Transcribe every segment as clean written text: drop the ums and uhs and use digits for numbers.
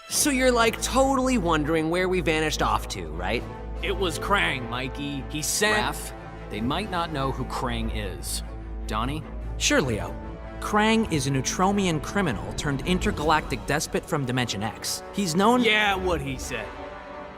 So you're like totally wondering where we vanished off to, right? It was Krang, Mikey. He sent... Raph, they might not know who Krang is. Donnie? Sure, Leo. Krang is a Neutromian criminal turned intergalactic despot from Dimension X. He's known— Yeah, what he said.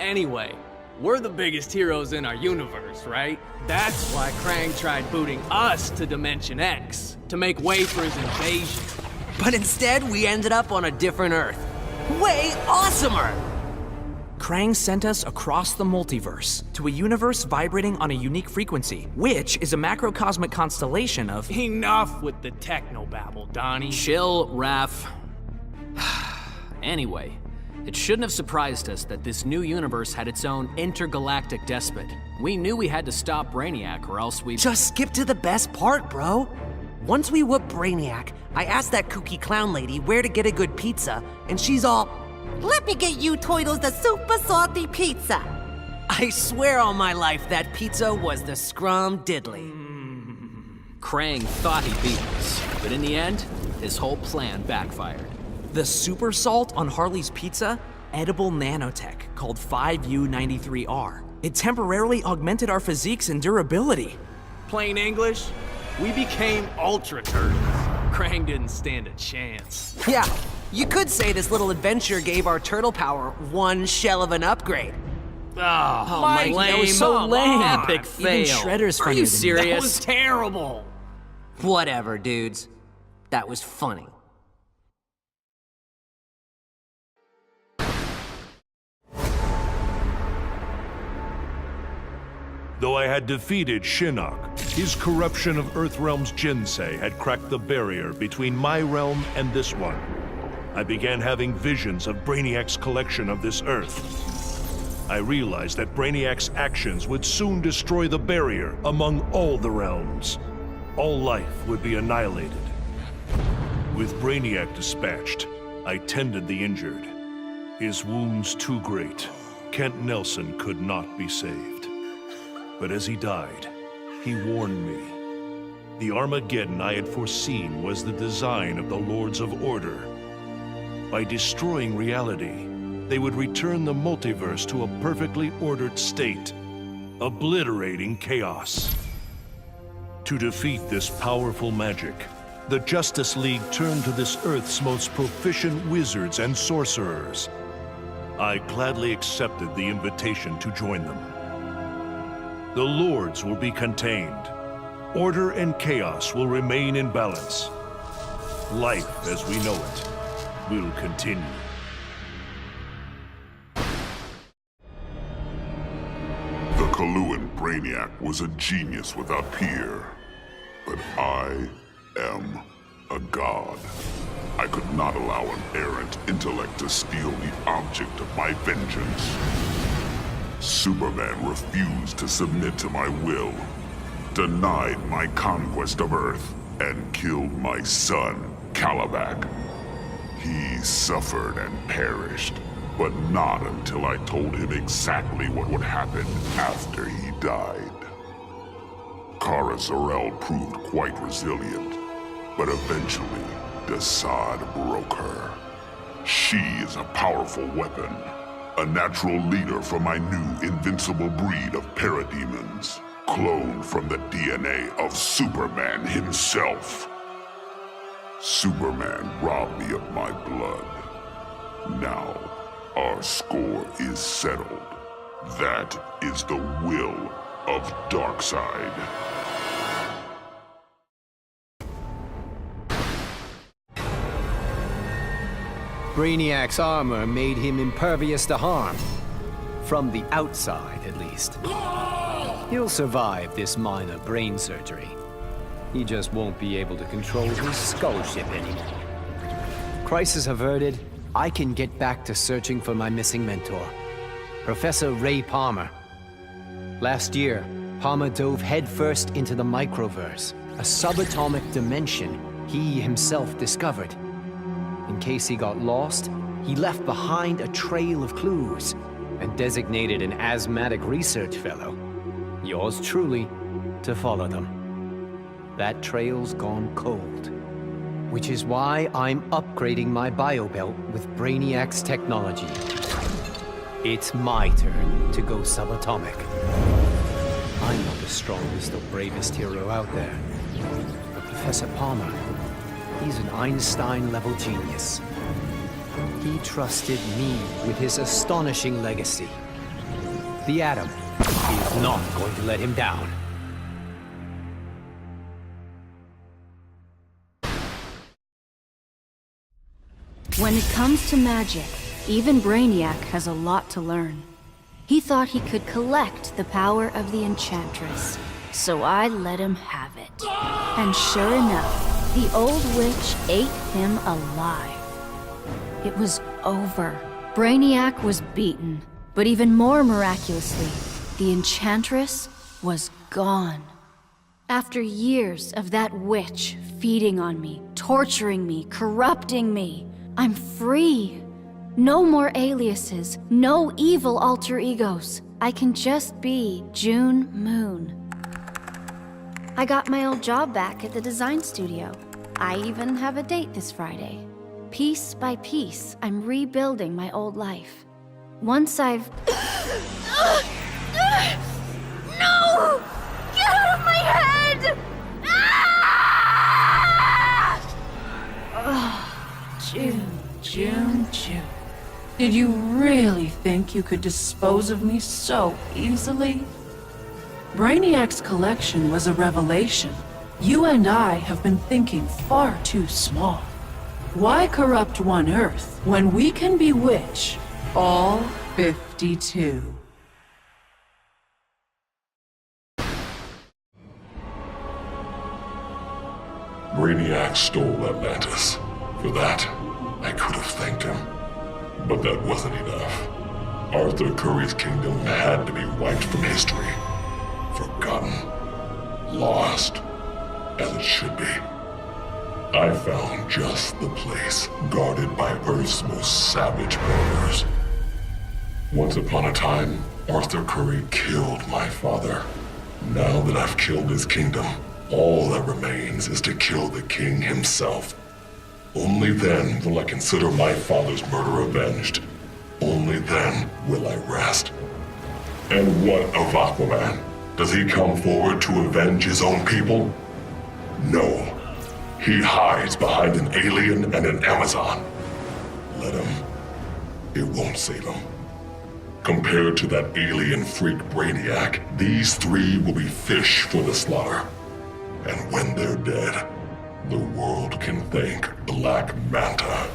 Anyway, we're the biggest heroes in our universe, right? That's why Krang tried booting us to Dimension X, to make way for his invasion. But instead, we ended up on a different Earth. Way awesomer! Krang sent us across the multiverse to a universe vibrating on a unique frequency, which is a macrocosmic constellation of— Enough with the technobabble, Donnie. Chill, Raph. Anyway, it shouldn't have surprised us that this new universe had its own intergalactic despot. We knew we had to stop Brainiac or else we— Just skip to the best part, bro. Once we whoop Brainiac, I asked that kooky clown lady where to get a good pizza, and she's all, "Let me get you Toidles the super salty pizza." I swear on my life that pizza was the scrum diddly. Krang thought he beat us, but in the end, his whole plan backfired. the super salt on Harley's pizza, edible nanotech called 5U93R. It temporarily augmented our physiques and durability. Plain English, we became ultra turtles. Krang didn't stand a chance. Yeah, you could say this little adventure gave our turtle power one shell of an upgrade. Oh, Mike, that was so lame. Epic fail. Even Shredder's Are funnier you than serious? That was terrible. Whatever, dudes. That was funny. Though I had defeated Shinnok, his corruption of Earthrealm's Jinsei had cracked the barrier between my realm and this one. I began having visions of Brainiac's collection of this Earth. I realized that Brainiac's actions would soon destroy the barrier among all the realms. All life would be annihilated. With Brainiac dispatched, I tended the injured. His wounds too great, Kent Nelson could not be saved. But as he died, he warned me. The Armageddon I had foreseen was the design of the Lords of Order. By destroying reality, they would return the multiverse to a perfectly ordered state, obliterating chaos. To defeat this powerful magic, the Justice League turned to this Earth's most proficient wizards and sorcerers. I gladly accepted the invitation to join them. The Lords will be contained. Order and chaos will remain in balance. Life as we know it will continue. The Kaluan Brainiac was a genius without peer, but I am a god. I could not allow an errant intellect to steal the object of my vengeance. Superman refused to submit to my will, denied my conquest of Earth, and killed my son, Kalibak. He suffered and perished, but not until I told him exactly what would happen after he died. Kara Zor-El proved quite resilient, but eventually, Desaad broke her. She is a powerful weapon, a natural leader for my new invincible breed of parademons, cloned from the DNA of Superman himself. Superman robbed me of my blood. Now, our score is settled. That is the will of Darkseid. Brainiac's armor made him impervious to harm. From the outside, at least. He'll survive this minor brain surgery. He just won't be able to control his skull ship anymore. Crisis averted, I can get back to searching for my missing mentor, Professor Ray Palmer. Last year, Palmer dove headfirst into the microverse, a subatomic dimension he himself discovered. In case he got lost, he left behind a trail of clues and designated an asthmatic research fellow, yours truly, to follow them. That trail's gone cold. Which is why I'm upgrading my biobelt with Brainiac's technology. It's my turn to go subatomic. I'm not the strongest or bravest hero out there. But Professor Palmer, he's an Einstein-level genius. He trusted me with his astonishing legacy. The Atom is not going to let him down. When it comes to magic, even Brainiac has a lot to learn. He thought he could collect the power of the Enchantress, so I let him have it. And sure enough, the old witch ate him alive. It was over. Brainiac was beaten, but even more miraculously, the Enchantress was gone. After years of that witch feeding on me, torturing me, corrupting me, I'm free. No more aliases, no evil alter egos. I can just be June Moon. I got my old job back at the design studio. I even have a date this Friday. Piece by piece, I'm rebuilding my old life. Once I've... No! Get out of my head! June. Did you really think you could dispose of me so easily? Brainiac's collection was a revelation. You and I have been thinking far too small. Why corrupt one Earth when we can bewitch all 52? Brainiac stole Atlantis. For that, I could have thanked him. But that wasn't enough. Arthur Curry's kingdom had to be wiped from history. Forgotten. Lost. As it should be. I found just the place, guarded by Earth's most savage murderers. Once upon a time, Arthur Curry killed my father. Now that I've killed his kingdom, all that remains is to kill the king himself. Only then will I consider my father's murder avenged. Only then will I rest. And what of Aquaman? Does he come forward to avenge his own people? No. He hides behind an alien and an Amazon. Let him. It won't save him. Compared to that alien freak Brainiac, these three will be fish for the slaughter. And when they're dead, the world can thank Black Manta.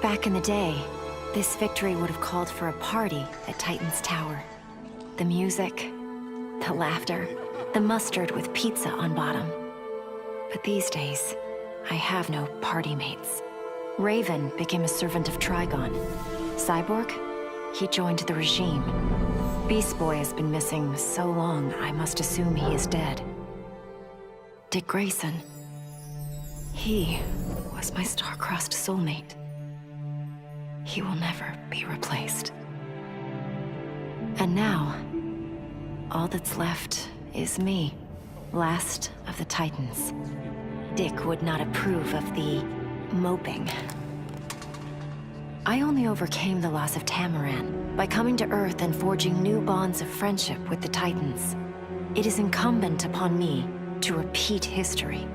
Back in the day, this victory would have called for a party at Titan's Tower. The music, the laughter, the mustard with pizza on bottom. But these days, I have no party mates. Raven became a servant of Trigon. Cyborg? He joined the regime. Beast Boy has been missing so long, I must assume he is dead. Dick Grayson. He was my star-crossed soulmate. He will never be replaced. And now, all that's left is me, last of the Titans. Dick would not approve of the moping. I only overcame the loss of Tamaran by coming to Earth and forging new bonds of friendship with the Titans. It is incumbent upon me to repeat history,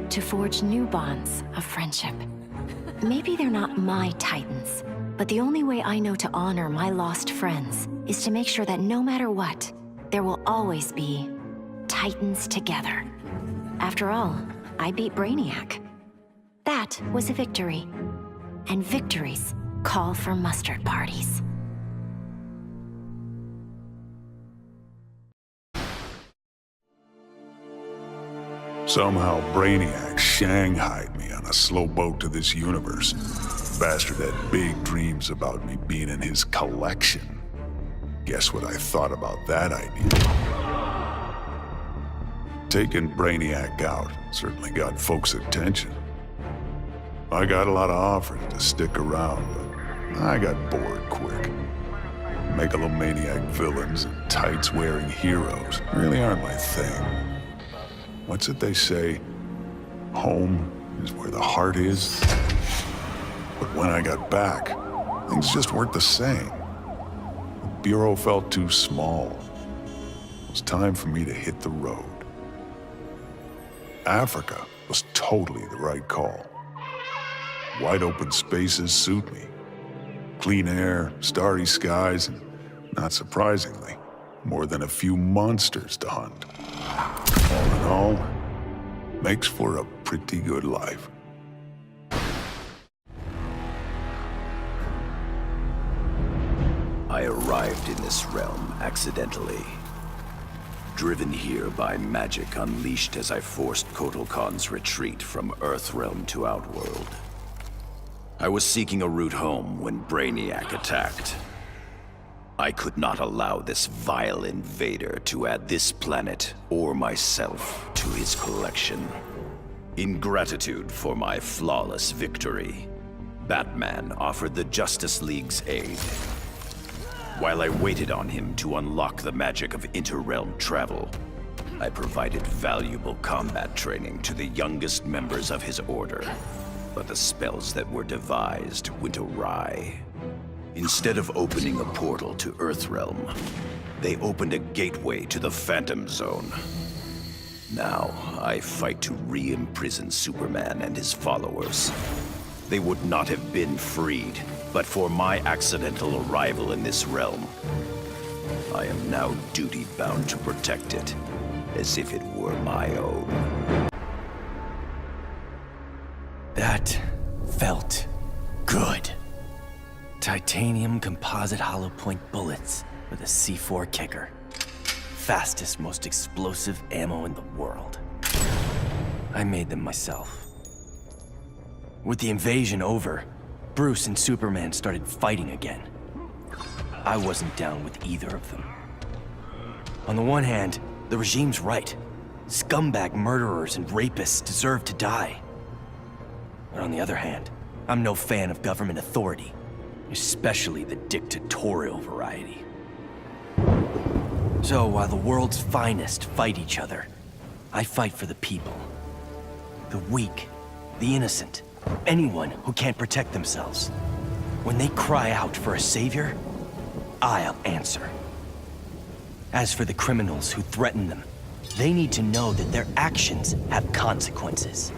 to forge new bonds of friendship. Maybe they're not my Titans, but the only way I know to honor my lost friends is to make sure that no matter what, there will always be Titans together. After all, I beat Brainiac. That was a victory. And victories call for mustard parties. Somehow Brainiac shanghaied me on a slow boat to this universe. Bastard had big dreams about me being in his collection. Guess what I thought about that idea? Taking Brainiac out certainly got folks' attention. I got a lot of offers to stick around, but I got bored quick. Megalomaniac villains and tights-wearing heroes really aren't my thing. What's it they say? Home is where the heart is. But when I got back, things just weren't the same. The Bureau felt too small. It was time for me to hit the road. Africa was totally the right call. Wide open spaces suit me. Clean air, starry skies, and not surprisingly, more than a few monsters to hunt. All in all, makes for a pretty good life. I arrived in this realm accidentally. Driven here by magic unleashed as I forced Kotal Khan's retreat from Earthrealm to Outworld. I was seeking a route home when Brainiac attacked. I could not allow this vile invader to add this planet or myself to his collection. In gratitude for my flawless victory, Batman offered the Justice League's aid. While I waited on him to unlock the magic of interrealm travel, I provided valuable combat training to the youngest members of his order. But the spells that were devised went awry. Instead of opening a portal to Earthrealm, they opened a gateway to the Phantom Zone. Now, I fight to re-imprison Superman and his followers. They would not have been freed, but for my accidental arrival in this realm. I am now duty-bound to protect it, as if it were my own. That felt good. Titanium composite hollow point bullets with a C4 kicker. Fastest, most explosive ammo in the world. I made them myself. With the invasion over, Bruce and Superman started fighting again. I wasn't down with either of them. On the one hand, the regime's right. Scumbag murderers and rapists deserve to die. But on the other hand, I'm no fan of government authority, especially the dictatorial variety. So while the world's finest fight each other, I fight for the people. The weak, the innocent, anyone who can't protect themselves. When they cry out for a savior, I'll answer. As for the criminals who threaten them, they need to know that their actions have consequences.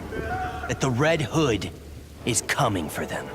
That the Red Hood is coming for them.